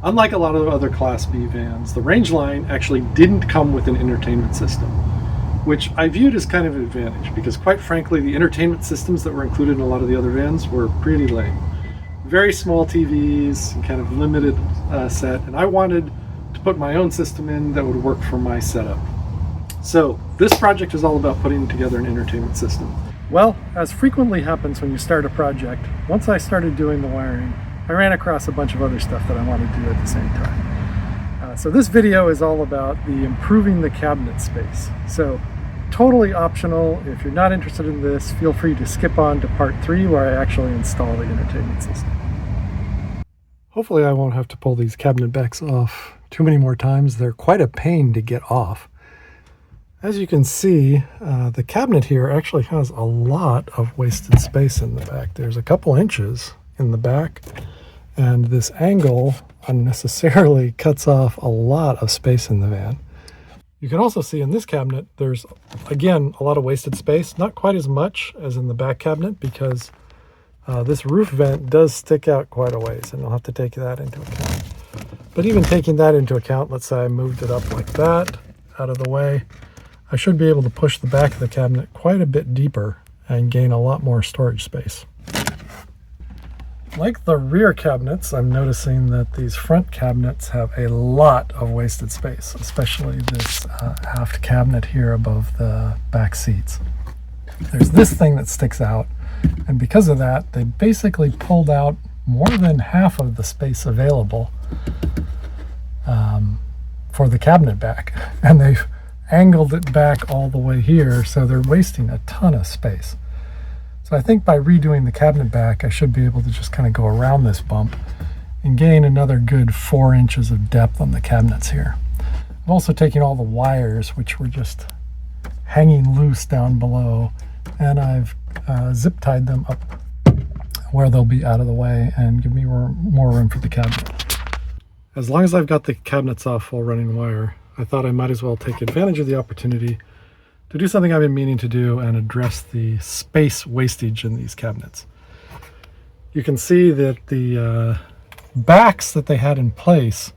Unlike a lot of other Class B vans, the Rangeline actually didn't come with an entertainment system, which I viewed as kind of an advantage because, quite frankly, the entertainment systems that were included in a lot of the other vans were pretty lame. Very small TVs, kind of limited set, and I wanted to put my own system in that would work for my setup. So this project is all about putting together an entertainment system. Well, as frequently happens when you start a project, once I started doing the wiring, I ran across a bunch of other stuff that I wanted to do at the same time. So this video is all about the improving the cabinet space. So totally optional. If you're not interested in this, feel free to skip on to part 3 where I actually install the entertainment system. Hopefully I won't have to pull these cabinet backs off too many more times. They're quite a pain to get off. As you can see, the cabinet here actually has a lot of wasted space in the back. There's a couple inches in the back, and this angle unnecessarily cuts off a lot of space in the van. You can also see in this cabinet there's, again, a lot of wasted space. Not quite as much as in the back cabinet because this roof vent does stick out quite a ways, and I'll have to take that into account. But even taking that into account, let's say I moved it up like that, out of the way, I should be able to push the back of the cabinet quite a bit deeper and gain a lot more storage space. Like the rear cabinets, I'm noticing that these front cabinets have a lot of wasted space, especially this aft cabinet here above the back seats. There's this thing that sticks out, and because of that, they basically pulled out more than half of the space available for the cabinet back, and they've angled it back all the way here, so they're wasting a ton of space. So I think by redoing the cabinet back, I should be able to just kind of go around this bump and gain another good 4 inches of depth on the cabinets here. I'm also taking all the wires, which were just hanging loose down below, and I've zip tied them up where they'll be out of the way and give me more room for the cabinet. As long as I've got the cabinets off while running wire, I thought I might as well take advantage of the opportunity to do something I've been meaning to do and address the space wastage in these cabinets. You can see that the backs that they had in place,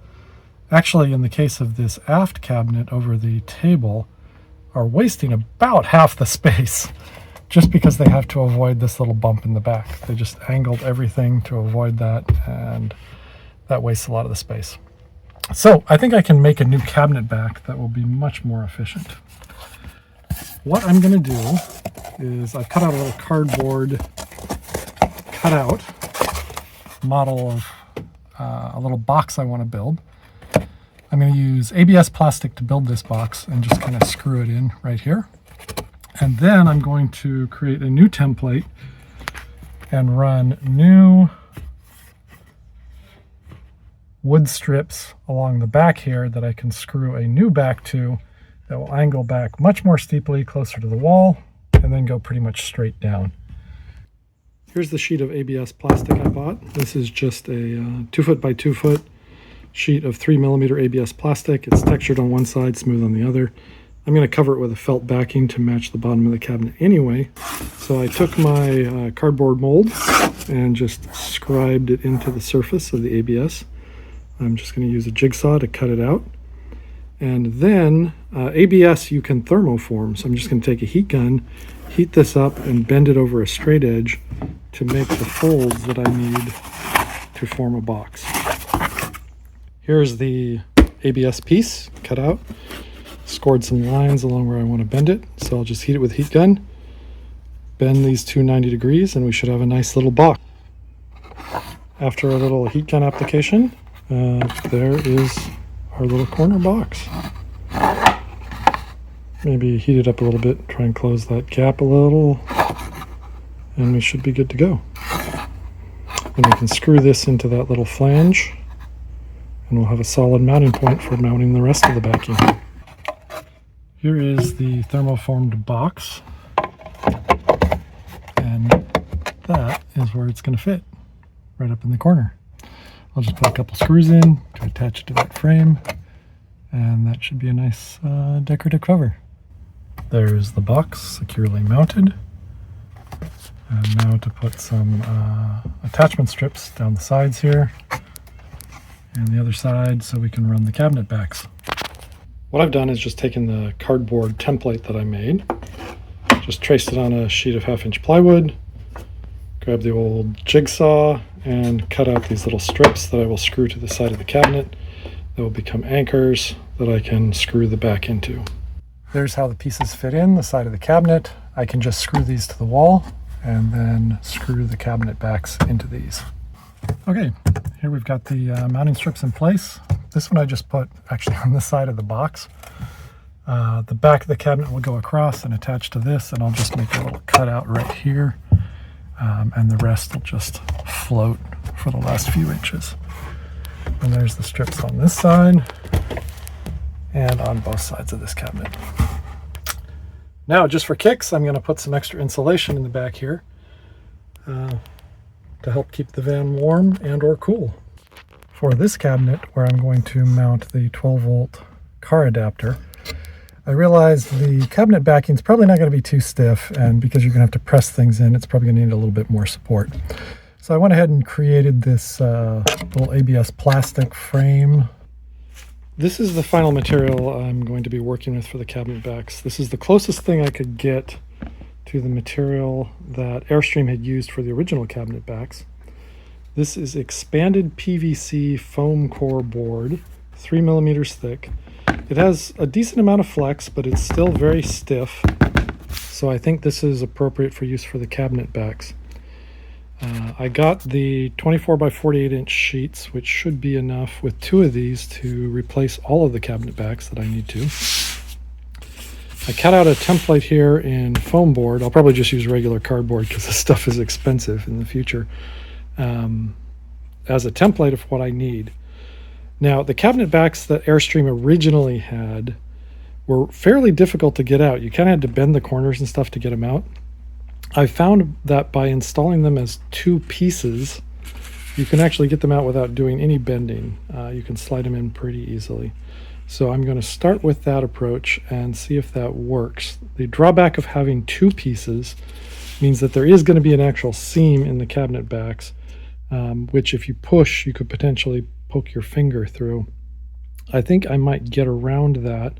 actually in the case of this aft cabinet over the table, are wasting about half the space just because they have to avoid this little bump in the back. They just angled everything to avoid that, and that wastes a lot of the space. So I think I can make a new cabinet back that will be much more efficient. What I'm going to do is I've cut out a little cardboard cutout model of a little box I want to build. I'm going to use ABS plastic to build this box and just kind of screw it in right here. And then I'm going to create a new template and run new wood strips along the back here that I can screw a new back to that will angle back much more steeply closer to the wall and then go pretty much straight down. Here's the sheet of ABS plastic I bought. This is just a 2 foot by 2 foot sheet of 3mm ABS plastic. It's textured on one side, smooth on the other. I'm going to cover it with a felt backing to match the bottom of the cabinet anyway. So I took my cardboard mold and just scribed it into the surface of the ABS. I'm just going to use a jigsaw to cut it out. And then ABS you can thermoform. So I'm just going to take a heat gun, heat this up, and bend it over a straight edge to make the folds that I need to form a box. Here's the ABS piece cut out. Scored some lines along where I want to bend it. So I'll just heat it with a heat gun, bend these to 90 degrees, and we should have a nice little box. After a little heat gun application, there is our little corner box. Maybe heat it up a little bit, try and close that gap a little, and we should be good to go. And we can screw this into that little flange, and we'll have a solid mounting point for mounting the rest of the backing. Here is the thermoformed box, and that is where it's going to fit, right up in the corner. I'll just put a couple screws in to attach it to that frame, and that should be a nice decorative cover. There's the box securely mounted. And now to put some attachment strips down the sides here. and the other side so we can run the cabinet backs. What I've done is just taken the cardboard template that I made, just traced it on a sheet of 1/2-inch plywood, grab the old jigsaw and cut out these little strips that I will screw to the side of the cabinet that will become anchors that I can screw the back into. There's how the pieces fit in the side of the cabinet. I can just screw these to the wall and then screw the cabinet backs into these. Okay, here we've got the mounting strips in place. This one I just put actually on the side of the box. The back of the cabinet will go across and attach to this, and I'll just make a little cutout right here, and the rest will just float for the last few inches. And there's the strips on this side and on both sides of this cabinet. Now, just for kicks, I'm going to put some extra insulation in the back here to help keep the van warm and or cool. For this cabinet, where I'm going to mount the 12-volt car adapter, I realized the cabinet backing is probably not going to be too stiff, and because you're going to have to press things in, it's probably going to need a little bit more support. So I went ahead and created this little ABS plastic frame. This is the final material I'm going to be working with for the cabinet backs. This is the closest thing I could get to the material that Airstream had used for the original cabinet backs. This is expanded PVC foam core board, 3 millimeters thick. It has a decent amount of flex, but it's still very stiff. So I think this is appropriate for use for the cabinet backs. I got the 24 by 48 inch sheets, which should be enough with 2 of these to replace all of the cabinet backs that I need to. I cut out a template here in foam board. I'll probably just use regular cardboard because this stuff is expensive in the future, as a template of what I need. Now, the cabinet backs that Airstream originally had were fairly difficult to get out. You kind of had to bend the corners and stuff to get them out. I found that by installing them as 2 pieces, you can actually get them out without doing any bending. You can slide them in pretty easily. So I'm going to start with that approach and see if that works. The drawback of having 2 pieces means that there is going to be an actual seam in the cabinet backs, which if you push, you could potentially poke your finger through. I think I might get around that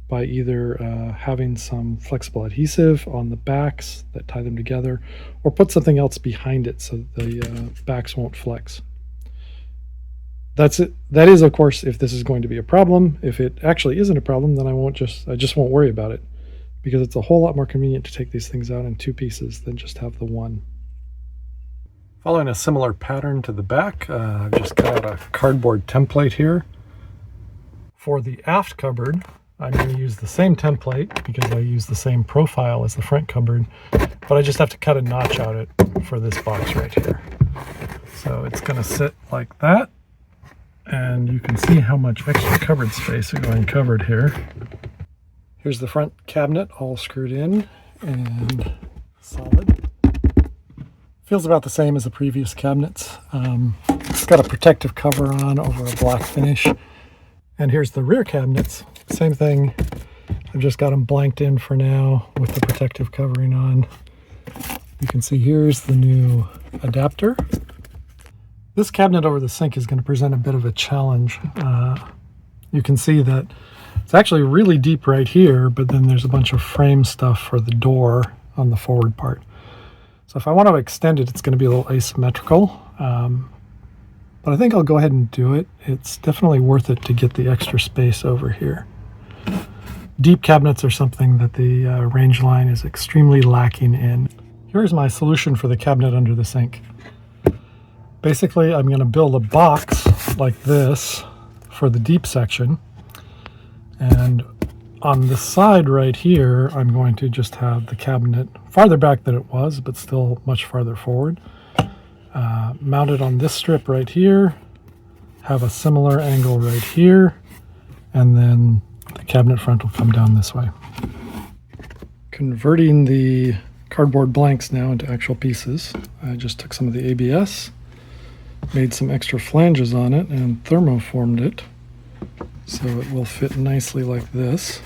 by either having some flexible adhesive on the backs that tie them together, or put something else behind it so that the backs won't flex. That's it. That is, of course, if this is going to be a problem. If it actually isn't a problem, then I just won't worry about it, because it's a whole lot more convenient to take these things out in 2 pieces than just have the one. Following a similar pattern to the back, I've just cut out a cardboard template here. For the aft cupboard, I'm going to use the same template because I use the same profile as the front cupboard, but I just have to cut a notch out it for this box right here. So it's going to sit like that, and you can see how much extra cupboard space is going covered here. Here's the front cabinet all screwed in and solid. Feels about the same as the previous cabinets. It's got a protective cover on over a black finish. And here's the rear cabinets. Same thing. I've just got them blanked in for now with the protective covering on. You can see here's the new adapter. This cabinet over the sink is going to present a bit of a challenge. You can see that it's actually really deep right here, but then there's a bunch of frame stuff for the door on the forward part. So if I want to extend it, it's going to be a little asymmetrical. But I think I'll go ahead and do it. It's definitely worth it to get the extra space over here. Deep cabinets are something that the Rangeline is extremely lacking in. Here's my solution for the cabinet under the sink. Basically, I'm going to build a box like this for the deep section. And on the side right here, I'm going to just have the cabinet farther back than it was, but still much farther forward. Mounted on this strip right here, have a similar angle right here, and then the cabinet front will come down this way. Converting the cardboard blanks now into actual pieces. I just took some of the ABS, made some extra flanges on it, and thermoformed it so it will fit nicely like this.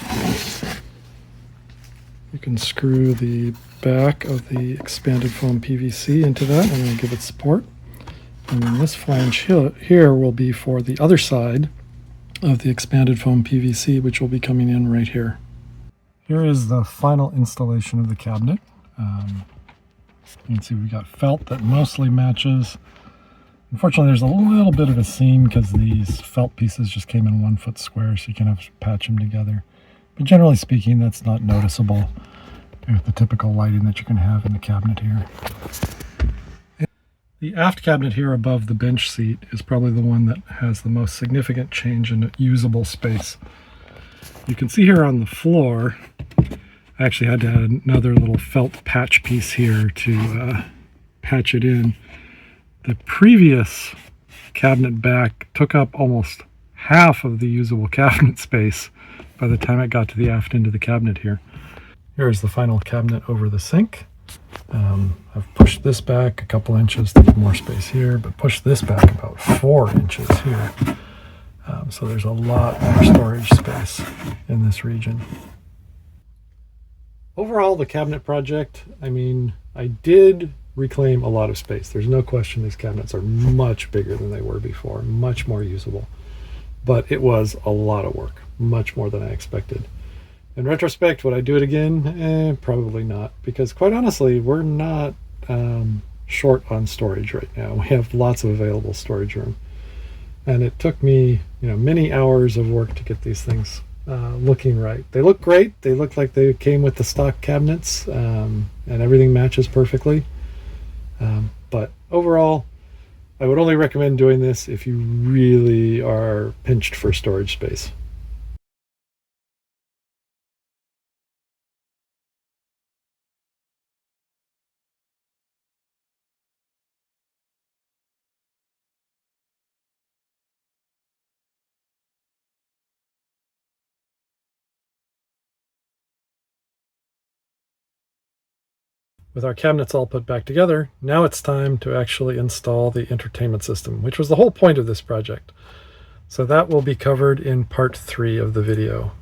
You can screw the back of the expanded foam PVC into that and then give it support. And then this flange here will be for the other side of the expanded foam PVC, which will be coming in right here. Here is the final installation of the cabinet. You can see we've got felt that mostly matches. Unfortunately, there's a little bit of a seam because these felt pieces just came in 1 foot square, so you can have to patch them together. But generally speaking, that's not noticeable with the typical lighting that you can have in the cabinet here. The aft cabinet here above the bench seat is probably the one that has the most significant change in usable space. You can see here on the floor, I actually had to add another little felt patch piece here to patch it in. The previous cabinet back took up almost half of the usable cabinet space by the time it got to the aft end of the cabinet here. Here's the final cabinet over the sink. I've pushed this back a couple inches to get more space here, but pushed this back about 4 inches here. So there's a lot more storage space in this region. Overall, the cabinet project, I mean, I did reclaim a lot of space. There's no question these cabinets are much bigger than they were before, much more usable. But it was a lot of work, much more than I expected. In retrospect, would I do it again? Probably not, because quite honestly, we're not short on storage right now. We have lots of available storage room. And it took me, many hours of work to get these things looking right. They look great. They look like they came with the stock cabinets, and everything matches perfectly. But overall, I would only recommend doing this if you really are pinched for storage space. With our cabinets all put back together, now it's time to actually install the entertainment system, which was the whole point of this project. So that will be covered in part 3 of the video.